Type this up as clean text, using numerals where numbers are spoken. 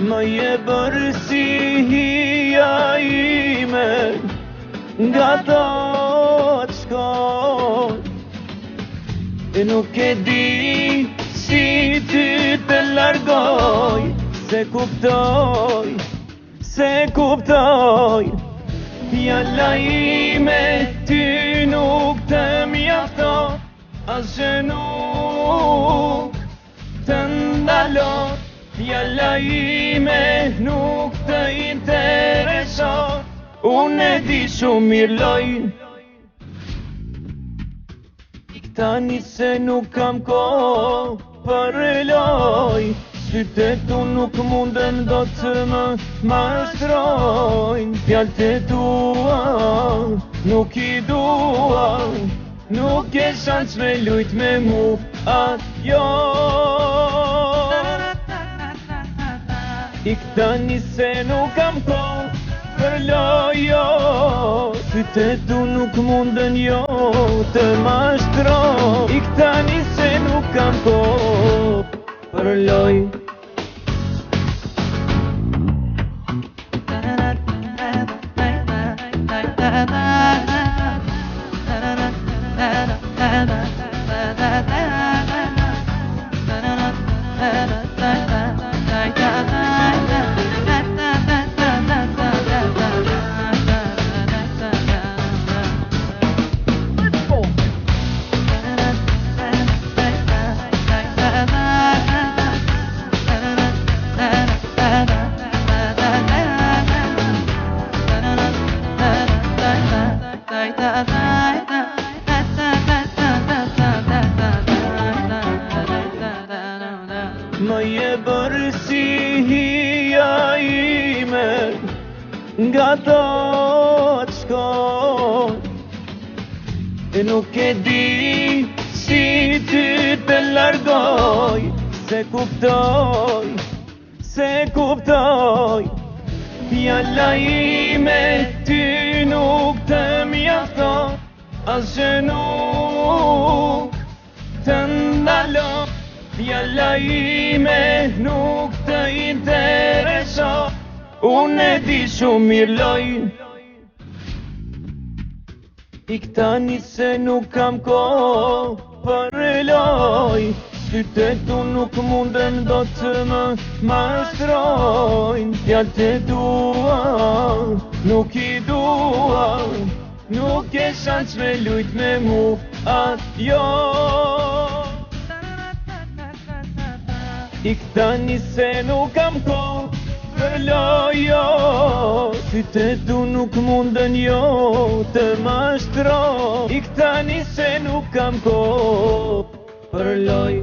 Më je bërë si hija ime, nga ta të shkoj. E nuk e di si ty të largoj, se kuptoj fjalla ime ty nuk të mjafto, as që nuk të ndalo. Fjalla ime nuk të intereso, unë e di shumë mirë loj. Tani se nuk kam kohë për loj, sytet tu nuk munden do të më mashtrojnë. Fjallët e tua nuk i dua, nuk e shans me lujt me mu ajo. Tani se nuk kam kohë për lojo, sytet tu nuk munden jo të mashtro. Tani se nuk kam kohë për loj. Më je bërë si hija ime, nga ta të shkoj. E nuk e di si ty të largoj, se kuptoj fjalla ime ty nuk të mjafto, as që nuk të ndalo. Fjalla ime nuk të intereso, unë e di shumë mirë loj. Tani se nuk kam kohë për loj, sytet tu nuk munden do të më mashtrojnë. Fjallët e tua nuk i dua, nuk e shans me lujt me mu ajo. Tani se nuk kam kohë për lojo, sytet tu nuk munden jo të mashtro. Tani se nuk kam kohë për loj.